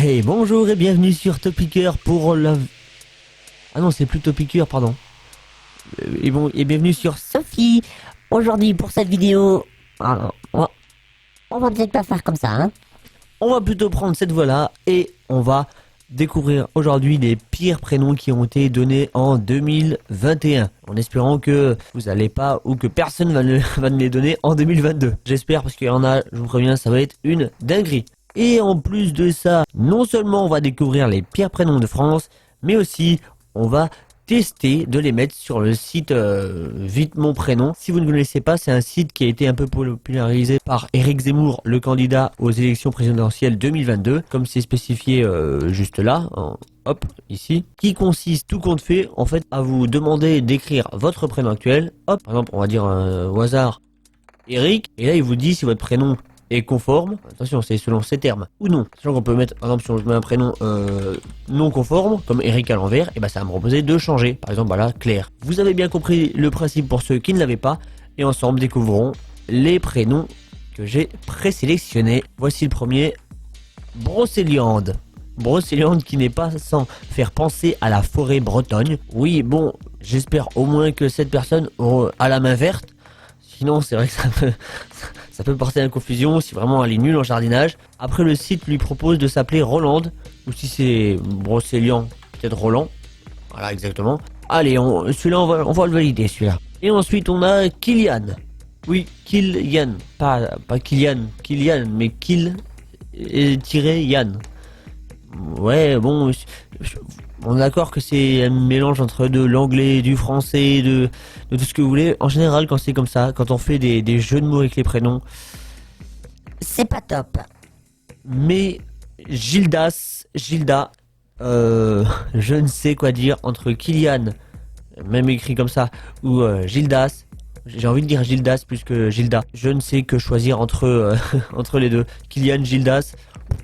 Hey, bonjour et bienvenue sur Topiqueur pour la... Ah non, c'est plus Topiqueur, pardon. Et bienvenue sur... Sophie, aujourd'hui pour cette vidéo, on va peut-être pas faire comme ça, hein. On va plutôt prendre cette voie-là et on va découvrir aujourd'hui les pires prénoms qui ont été donnés en 2021. En espérant que vous allez pas ou que personne va ne les donner en 2022. J'espère parce qu'il y en a, je vous préviens, ça va être une dinguerie. Et en plus de ça, non seulement on va découvrir les pires prénoms de France, mais aussi on va tester de les mettre sur le site Vite mon prénom. Si vous ne connaissez pas, c'est un site qui a été un peu popularisé par Éric Zemmour, le candidat aux élections présidentielles 2022, comme c'est spécifié juste là, hop, ici, qui consiste tout compte fait en fait à vous demander d'écrire votre prénom actuel. Hop, par exemple, on va dire au hasard Eric, et là il vous dit si votre prénom est conforme, attention c'est selon ces termes, ou non. Sachant qu'on peut mettre, par exemple si je mets un prénom non conforme, comme Eric à l'envers, et bah ça va me proposer de changer, par exemple voilà, Claire. Vous avez bien compris le principe pour ceux qui ne l'avaient pas, et ensemble découvrons les prénoms que j'ai présélectionnés. Voici le premier, Brocéliande. Brocéliande qui n'est pas sans faire penser à la forêt bretonne. Oui bon, j'espère au moins que cette personne a la main verte. Sinon, c'est vrai que ça peut porter à la confusion si vraiment elle est nulle en jardinage. Après, le site lui propose de s'appeler Rolande, ou si c'est Brocélian, peut-être Roland. Voilà, exactement. Allez, celui-là, on va le valider, celui-là. Et ensuite, on a Kylian. Oui, Kylian. Pas Kylian, mais Yann. Ouais, bon, on est d'accord que c'est un mélange entre de l'anglais, du français, de tout ce que vous voulez. En général, quand c'est comme ça, quand on fait des jeux de mots avec les prénoms, C'est pas top. mais Gilda, je ne sais quoi dire entre Kylian, même écrit comme ça, ou Gildas. J'ai envie de dire Gildas plus que Gilda. Je ne sais que choisir entre, entre les deux. Kylian, Gildas.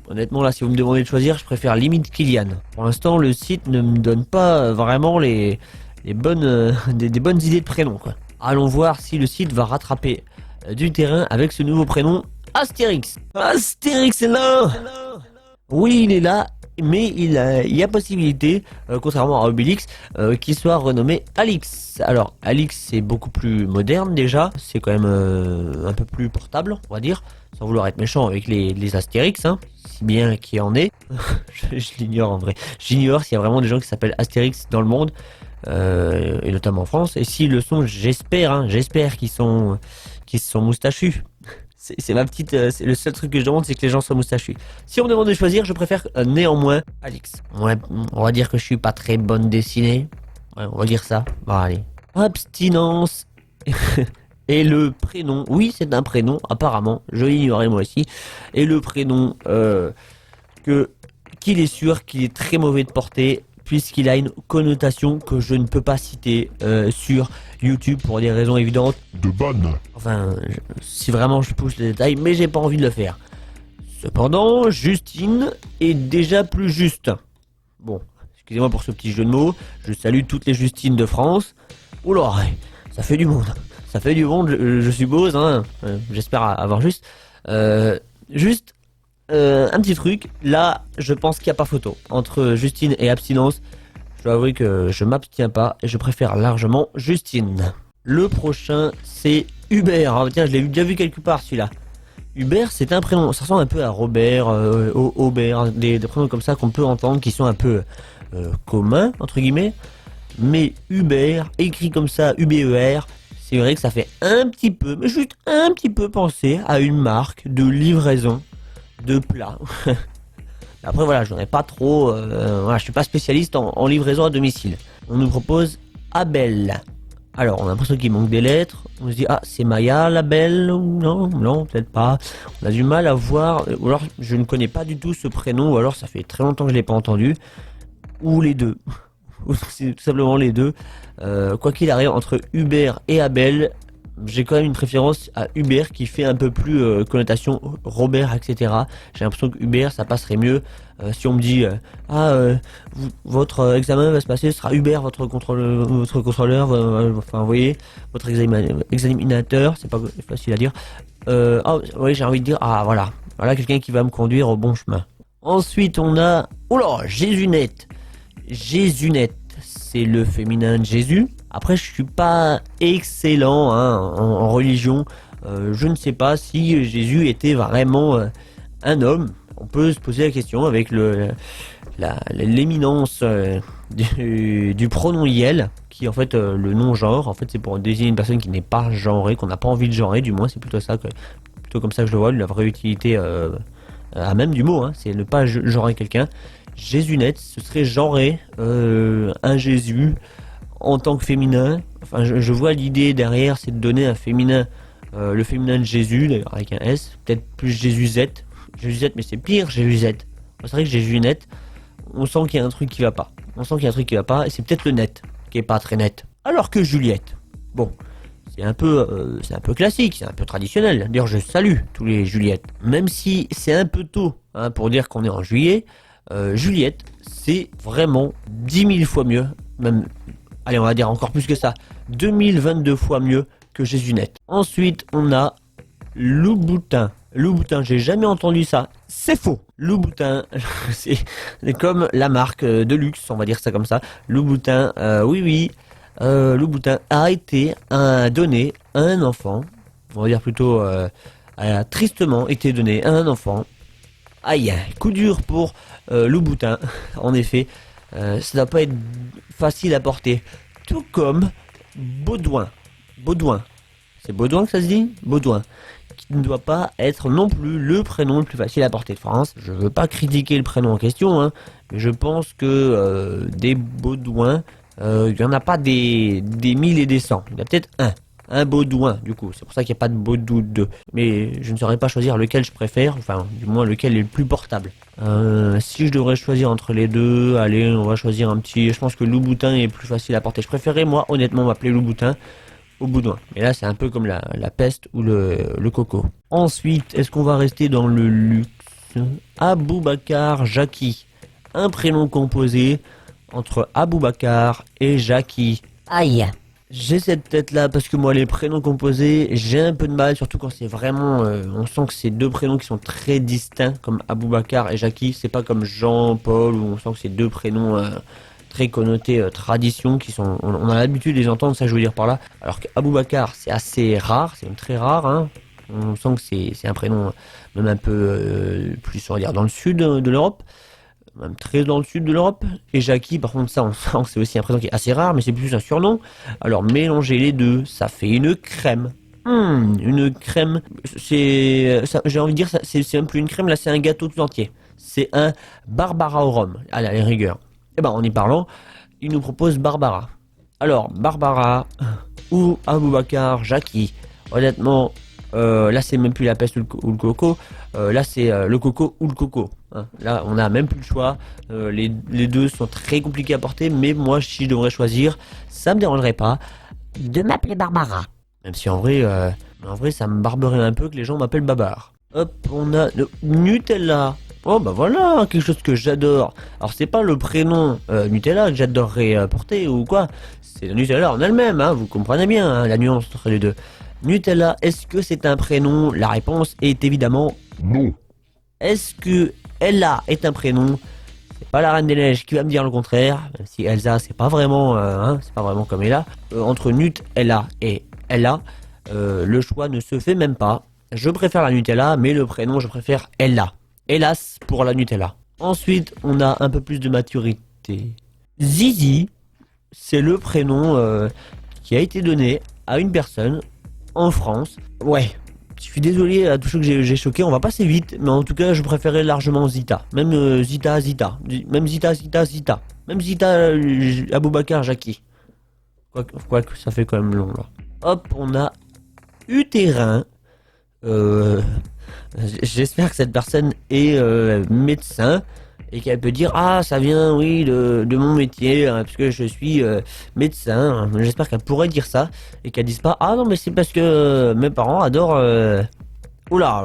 Honnêtement, là, si vous me demandez de choisir, je préfère limite Kylian. Pour l'instant, le site ne me donne pas vraiment les bonnes, des bonnes idées de prénoms, quoi. Allons voir si le site va rattraper du terrain avec ce nouveau prénom, Astérix. Astérix est là. Oui, il est là, mais il y a possibilité, contrairement à Obélix, qu'il soit renommé Alix. Alors, Alix, c'est beaucoup plus moderne déjà, c'est quand même un peu plus portable, on va dire, sans vouloir être méchant avec les Astérix, hein, si bien qu'il y en est. je l'ignore en vrai. J'ignore s'il y a vraiment des gens qui s'appellent Astérix dans le monde, et notamment en France. Et s'ils le sont, j'espère qu'ils sont moustachus. C'est ma petite. C'est le seul truc que je demande, c'est que les gens soient moustachus. Si on me demande de choisir, je préfère néanmoins Alix. Ouais, on va dire que je suis pas très bonne dessinée. Ouais, on va dire ça. Bon, allez. Abstinence. Et le prénom. Oui, c'est un prénom, apparemment. Je l'ignorais moi aussi. Et le prénom qu'il est sûr qu'il est très mauvais de portée, puisqu'il a une connotation que je ne peux pas citer sur YouTube pour des raisons évidentes. De ban. Enfin, si vraiment je pousse les détails, mais j'ai pas envie de le faire. Cependant, Justine est déjà plus juste. Bon, excusez-moi pour ce petit jeu de mots. Je salue toutes les Justines de France. Oula, ça fait du monde. Ça fait du monde, je suppose. Hein. J'espère avoir juste. Juste un petit truc. Là, je pense qu'il n'y a pas photo. Entre Justine et abstinence, je dois avouer que je m'abstiens pas et je préfère largement Justine. Le prochain, c'est Hubert. Ah, tiens, je l'ai déjà vu quelque part celui-là. Hubert, c'est un prénom. Ça ressemble un peu à Robert, Aubert, des prénoms comme ça qu'on peut entendre qui sont un peu communs, entre guillemets. Mais Hubert, écrit comme ça, UBER, c'est vrai que ça fait un petit peu, mais juste un petit peu penser à une marque de livraison de plats. Après voilà, je n'en ai pas trop, voilà, je suis pas spécialiste en livraison à domicile. On nous propose Abel. Alors on a l'impression qu'il manque des lettres. On se dit ah c'est Maya la belle ou non peut-être pas. On a du mal à voir, ou alors je ne connais pas du tout ce prénom, ou alors ça fait très longtemps que je l'ai pas entendu, ou les deux, ou c'est tout simplement les deux. Quoi qu'il arrive, entre Hubert et Abel, j'ai quand même une préférence à Hubert qui fait un peu plus connotation Robert, etc. J'ai l'impression que Hubert ça passerait mieux si on me dit votre examen va se passer, ce sera Hubert votre contrôleur, enfin vous voyez, votre examinateur, c'est pas facile à dire. Oui, j'ai envie de dire voilà quelqu'un qui va me conduire au bon chemin. Ensuite, on a... Oula, Jésunette. Jésunette, c'est le féminin de Jésus. Après, je suis pas excellent hein, en religion. Je ne sais pas si Jésus était vraiment un homme. On peut se poser la question avec l'éminence du pronom Yel, qui est en fait le non-genre. En fait, c'est pour désigner une personne qui n'est pas genrée, qu'on n'a pas envie de genrer, du moins, c'est plutôt ça, plutôt comme ça que je le vois, la vraie utilité à même du mot, hein, c'est ne pas genrer quelqu'un. Jésunette, ce serait genrer un Jésus en tant que féminin. Enfin, je vois l'idée derrière, c'est de donner un féminin, le féminin de Jésus, d'ailleurs avec un S, peut-être plus Jésusette. Jésusette, mais c'est pire, Jésusette. C'est vrai que Jésunette, on sent qu'il y a un truc qui va pas. On sent qu'il y a un truc qui va pas, et c'est peut-être le net, qui est pas très net. Alors que Juliette, bon, c'est un peu classique, c'est un peu traditionnel. D'ailleurs, je salue tous les Juliettes. Même si c'est un peu tôt hein, pour dire qu'on est en juillet, Juliette, c'est vraiment 10 000 fois mieux, même, allez, on va dire encore plus que ça, 2022 fois mieux que Jésunette. Ensuite, on a Louboutin. Louboutin, j'ai jamais entendu ça. C'est faux. Louboutin, c'est comme la marque de luxe, on va dire ça comme ça. Louboutin, oui. Louboutin a été donné à un enfant. On va dire plutôt a tristement été donné à un enfant. Aïe, coup dur pour Louboutin. En effet, ça ne va pas être facile à porter. Tout comme Baudouin. Baudouin. C'est Baudouin que ça se dit? Baudouin. Qui ne doit pas être non plus le prénom le plus facile à porter de France. Je veux pas critiquer le prénom en question, hein, mais je pense que des Baudouins, il n'y en a pas des 1000 et des 100. Il y en a peut-être un Baudouin, du coup. C'est pour ça qu'il n'y a pas de Baudou 2. Mais je ne saurais pas choisir lequel je préfère, enfin, du moins lequel est le plus portable. Si je devrais choisir entre les deux, allez, on va choisir un petit... Je pense que Louboutin est plus facile à porter. Je préférais, moi, honnêtement, m'appeler Louboutin au Baudouin. Mais là, c'est un peu comme la peste ou le coco. Ensuite, est-ce qu'on va rester dans le luxe? Aboubacar Jackie. Un prénom composé entre Aboubacar et Jackie. Aïe. J'ai cette tête-là parce que moi, les prénoms composés, j'ai un peu de mal, surtout quand c'est vraiment... on sent que c'est deux prénoms qui sont très distincts, comme Aboubacar et Jackie. C'est pas comme Jean-Paul, où on sent que c'est deux prénoms... très connotés tradition, qui sont, on a l'habitude de les entendre, ça je veux dire par là, alors qu'Aboubacar c'est assez rare, c'est même très rare, hein. On sent que c'est un prénom même un peu plus, on va dire, dans le sud de l'Europe, même très dans le sud de l'Europe, et Jackie par contre ça on sent que c'est aussi un prénom qui est assez rare, mais c'est plus un surnom, alors mélanger les deux, ça fait une crème. Une crème, j'ai envie de dire, c'est même plus une crème, là c'est un gâteau tout entier, c'est un Barbara au rhum, à la rigueur. Et ben en y parlant, il nous propose Barbara. Alors, Barbara ou Aboubacar Jackie. Honnêtement, là c'est même plus la peste ou le coco. Là c'est le coco ou le coco. Hein. Là on a même plus le choix. Les deux sont très compliqués à porter, mais moi si je devrais choisir, ça me dérangerait pas De m'appeler Barbara. Même si en vrai ça me barberait un peu que les gens m'appellent Babar. Hop, on a le Nutella. Oh bah voilà, quelque chose que j'adore. Alors c'est pas le prénom Nutella que j'adorerais porter ou quoi. C'est la Nutella en elle-même, hein, vous comprenez bien hein, la nuance entre les deux. Nutella, est-ce que c'est un prénom? La réponse est évidemment non. Est-ce que Ella est un prénom? C'est pas la Reine des Neiges qui va me dire le contraire, même si Elsa c'est pas vraiment, c'est pas vraiment comme Ella. Entre Nutella et Ella, le choix ne se fait même pas. Je préfère la Nutella, mais le prénom je préfère Ella. Hélas pour la Nutella. Ensuite, on a un peu plus de maturité. Zizi, c'est le prénom qui a été donné à une personne en France. Ouais, je suis désolé à tous ceux que j'ai choqué, on va passer vite, mais en tout cas, je préférais largement Zita. Même Zita. Même Zita. Même Zita Aboubacar Jackie. Quoique, ça fait quand même long là. Hop, on a Utérin. J'espère que cette personne est médecin et qu'elle peut dire ah ça vient oui de mon métier hein, parce que je suis médecin. J'espère qu'elle pourrait dire ça et qu'elle dise pas ah non mais c'est parce que mes parents adorent oula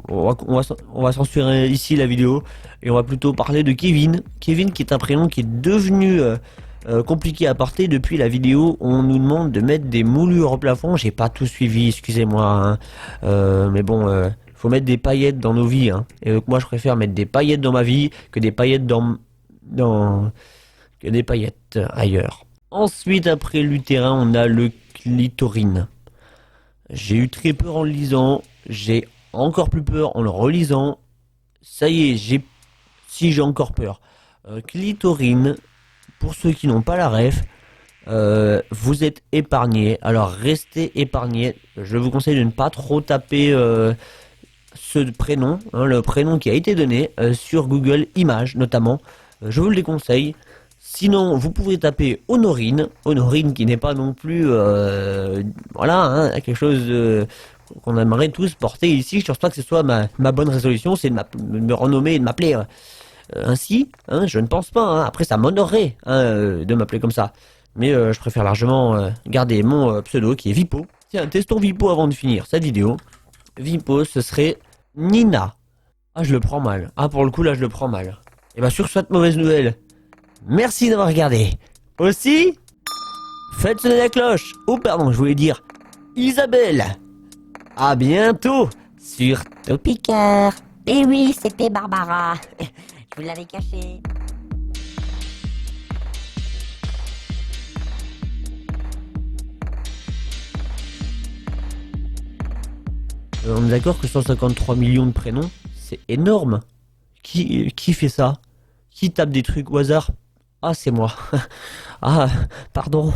on va censurer ici la vidéo et on va plutôt parler de Kevin qui est un prénom qui est devenu compliqué à porter depuis la vidéo où on nous demande de mettre des moulures au plafond. J'ai pas tout suivi, excusez-moi hein. Mais bon faut mettre des paillettes dans nos vies, hein. Et donc moi je préfère mettre des paillettes dans ma vie que des paillettes que des paillettes ailleurs. Ensuite, après l'utérin, on a le clitorine. J'ai eu très peur en le lisant, j'ai encore plus peur en le relisant. Ça y est, j'ai encore peur. Clitorine, pour ceux qui n'ont pas la ref, vous êtes épargnés. Alors restez épargnés. Je vous conseille de ne pas trop taper ce prénom, hein, le prénom qui a été donné sur Google Images notamment. Je vous le déconseille. Sinon, vous pouvez taper Honorine, Honorine qui n'est pas non plus, voilà, hein, quelque chose qu'on aimerait tous porter ici. Je pense pas que ce soit ma bonne résolution, c'est de me renommer et de m'appeler ainsi. Hein, je ne pense pas. Hein. Après, ça m'honorerait de m'appeler comme ça. Mais je préfère largement garder mon pseudo qui est Vipo. Tiens, testons Vipo avant de finir cette vidéo. Vipo, ce serait Nina. Ah, je le prends mal. Ah, pour le coup, là, je le prends mal. Et bien, sur cette mauvaise nouvelle, merci d'avoir regardé. Aussi, faites sonner la cloche. Oh, pardon, je voulais dire Isabelle. À bientôt sur Topiqueur. Eh oui, c'était Barbara. Je vous l'avais caché. On est d'accord que 153 millions de prénoms, c'est énorme. Qui fait ça? Qui tape des trucs au hasard? Ah, c'est moi. Ah, pardon.